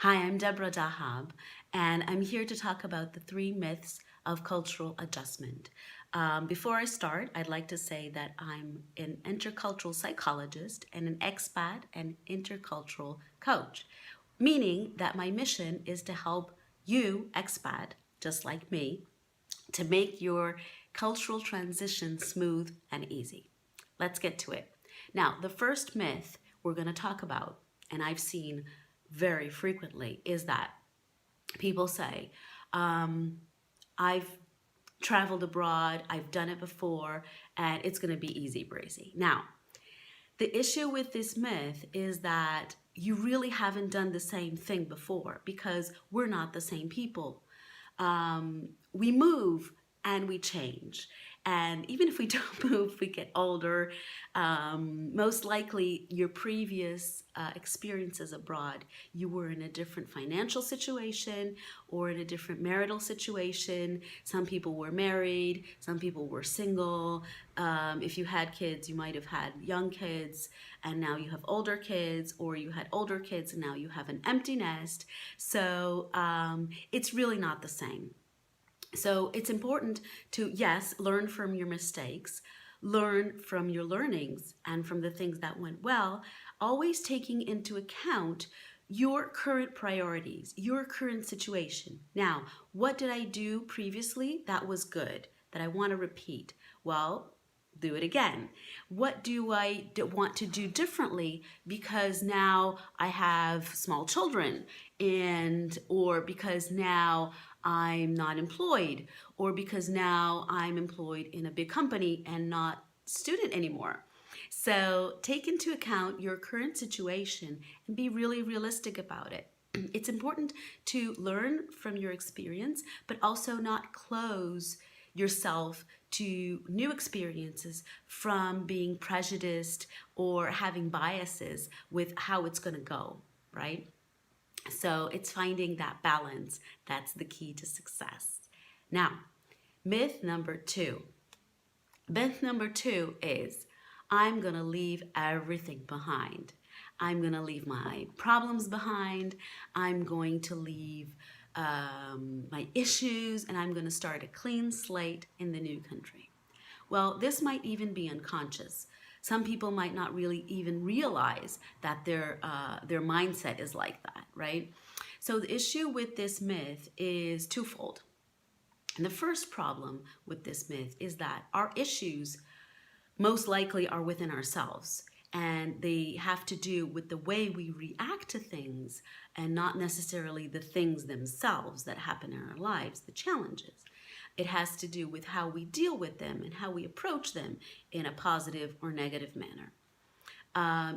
Hi, I'm Deborah Dahab, and I'm here to talk about the three myths of cultural adjustment. Before I start, I'd like to say that I'm an intercultural psychologist and an expat and intercultural coach, meaning that my mission is to help you, expat, just like me, to make your cultural transition smooth and easy. Let's get to it. Now, the first myth we're going to talk about, and I've seen very frequently, is that people say, I've traveled abroad, I've done it before, and it's going to be easy breezy. Now, the issue with this myth is that you really haven't done the same thing before because we're not the same people. We move and we change. And even if we don't move, we get older. Most likely, your previous experiences abroad, you were in a different financial situation or in a different marital situation. Some people were married, some people were single. If you had kids, you might have had young kids, and now you have older kids, or you had older kids and now you have an empty nest. So it's really not the same. So it's important to, yes, learn from your mistakes, learn from your learnings and from the things that went well, always taking into account your current priorities, your current situation. Now, what did I do previously that was good, that I want to repeat? Well, do it again. What do I want to do differently because now I have small children, or because now I'm not employed, or because now I'm employed in a big company and not student anymore. So take into account your current situation and be really realistic about it. It's important to learn from your experience, but also not close yourself to new experiences from being prejudiced or having biases with how it's going to go, right? So it's finding that balance that's the key to success. Now, myth number two. Myth number two is I'm going to leave everything behind. I'm going to leave my problems behind. I'm going to leave my issues, and I'm going to start a clean slate in the new country. Well, this might even be unconscious. Some people might not really even realize that their mindset is like that, right? So the issue with this myth is twofold. And the first problem with this myth is that our issues most likely are within ourselves, and they have to do with the way we react to things and not necessarily the things themselves that happen in our lives, the challenges. It has to do with how we deal with them and how we approach them in a positive or negative manner.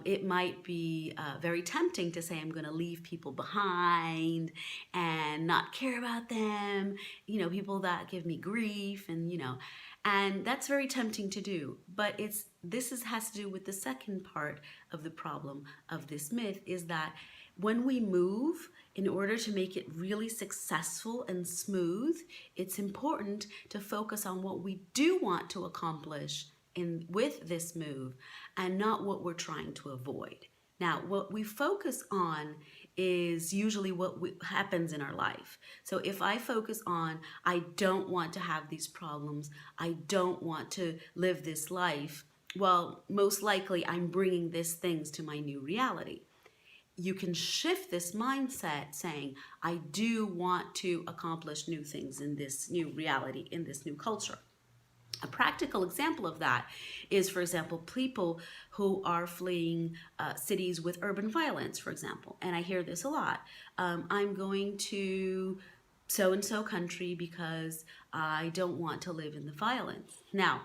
It might be very tempting to say, I'm going to leave people behind and not care about them, people that give me grief, and that's very tempting to do. But this has to do with the second part of the problem of this myth, is that when we move, in order to make it really successful and smooth, it's important to focus on what we do want to accomplish with this move and not what we're trying to avoid. Now, what we focus on is usually what happens in our life. So if I focus on, I don't want to have these problems, I don't want to live this life, well, most likely I'm bringing these things to my new reality. You can shift this mindset saying, I do want to accomplish new things in this new reality, in this new culture. A practical example of that is, for example, people who are fleeing cities with urban violence, for example. And I hear this a lot. I'm going to so-and-so country because I don't want to live in the violence. Now,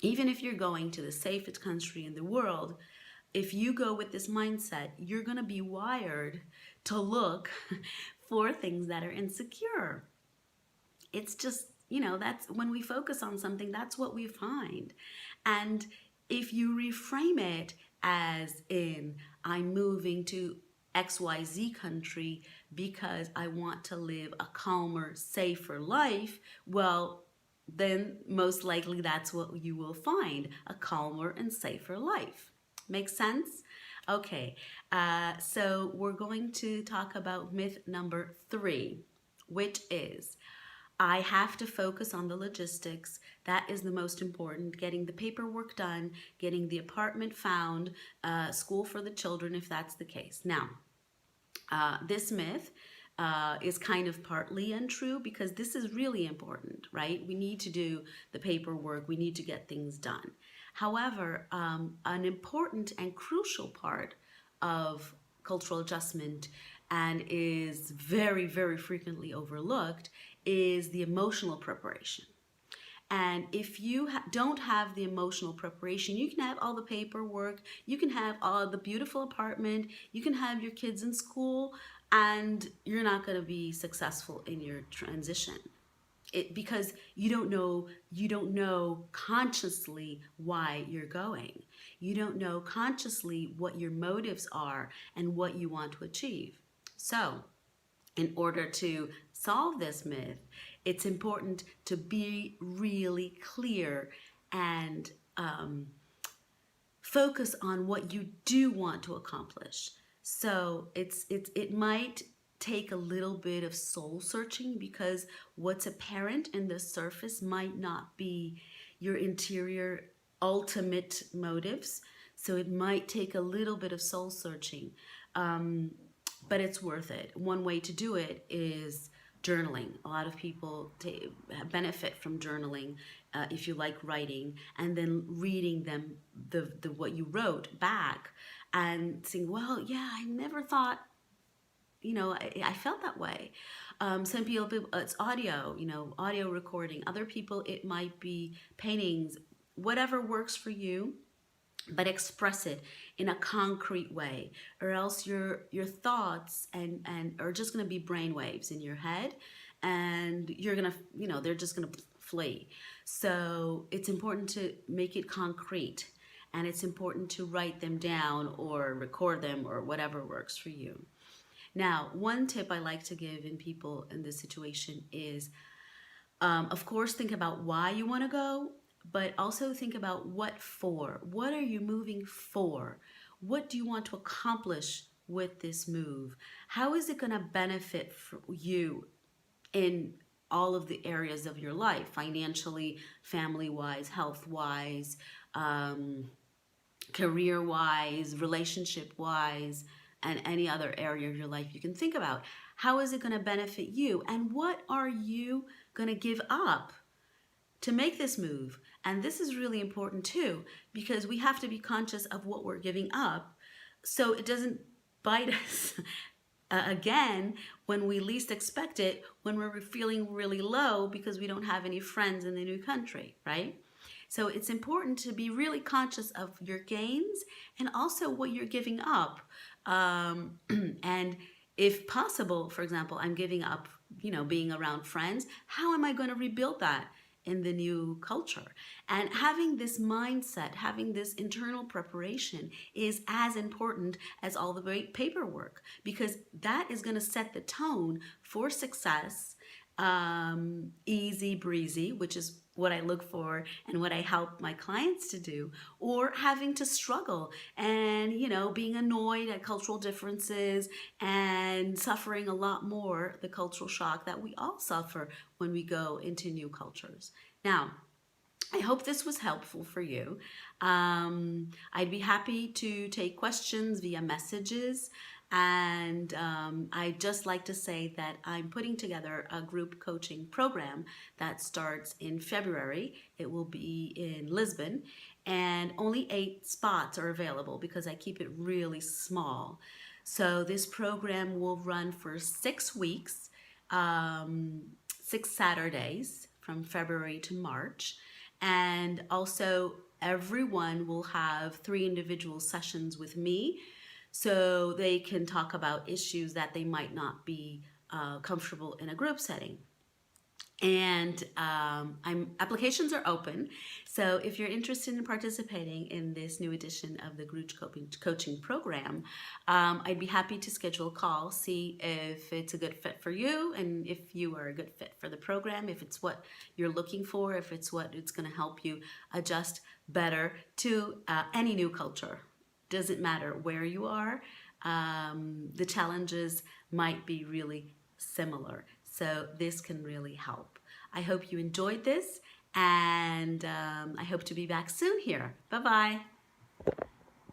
even if you're going to the safest country in the world, if you go with this mindset, you're going to be wired to look for things that are insecure. It's just, that's when we focus on something, that's what we find. And if you reframe it as in, I'm moving to XYZ country because I want to live a calmer, safer life, well, then most likely that's what you will find, a calmer and safer life. Makes sense? Okay, so we're going to talk about myth number 3, which is I have to focus on the logistics. That is the most important. Getting the paperwork done, getting the apartment found, school for the children, if that's the case. Now, this myth is kind of partly untrue because this is really important, right? We need to do the paperwork, we need to get things done. However, an important and crucial part of cultural adjustment and is very, very frequently overlooked is the emotional preparation. And if you don't have the emotional preparation, you can have all the paperwork, you can have all the beautiful apartment, you can have your kids in school, and you're not going to be successful in your transition. Because you don't know consciously why you're going. You don't know consciously what your motives are and what you want to achieve. So, in order to solve this myth, it's important to be really clear and focus on what you do want to accomplish. So it might take a little bit of soul searching because what's apparent in the surface might not be your interior ultimate motives. So it might take a little bit of soul searching. But it's worth it. One way to do it is journaling. A lot of people benefit from journaling if you like writing, and then reading them the what you wrote back and saying, well, yeah, I never thought, I felt that way. Some people, it's audio, audio recording. Other people, it might be paintings, whatever works for you, but express it in a concrete way, or else your thoughts and are just going to be brain waves in your head, and you're going to, they're just going to flee. So it's important to make it concrete, and it's important to write them down or record them or whatever works for you. Now, one tip I like to give in people in this situation is, of course, think about why you want to go, but also think about what for. What are you moving for? What do you want to accomplish with this move? How is it going to benefit you in all of the areas of your life, financially, family-wise, health-wise, career-wise, relationship-wise, and any other area of your life you can think about? How is it going to benefit you? And what are you going to give up to make this move? And this is really important too, because we have to be conscious of what we're giving up so it doesn't bite us again when we least expect it, when we're feeling really low because we don't have any friends in the new country, right? So it's important to be really conscious of your gains and also what you're giving up. And if possible, for example, I'm giving up, being around friends, how am I going to rebuild that in the new culture? And having this mindset, having this internal preparation is as important as all the paperwork, because that is going to set the tone for success, easy breezy, which is what I look for and what I help my clients to do, or having to struggle and, being annoyed at cultural differences and suffering a lot more the cultural shock that we all suffer when we go into new cultures. Now, I hope this was helpful for you. I'd be happy to take questions via messages. And I'd just like to say that I'm putting together a group coaching program that starts in February. It will be in Lisbon, and only 8 spots are available because I keep it really small. So this program will run for 6 weeks, 6 Saturdays from February to March. And also everyone will have 3 individual sessions with me, so they can talk about issues that they might not be comfortable in a group setting. And applications are open. So if you're interested in participating in this new edition of the group coaching program, I'd be happy to schedule a call, see if it's a good fit for you, and if you are a good fit for the program, if it's what you're looking for, if it's what it's going to help you adjust better to any new culture. doesn't matter where you are. The challenges might be really similar. So this can really help. I hope you enjoyed this, and I hope to be back soon here. Bye-bye.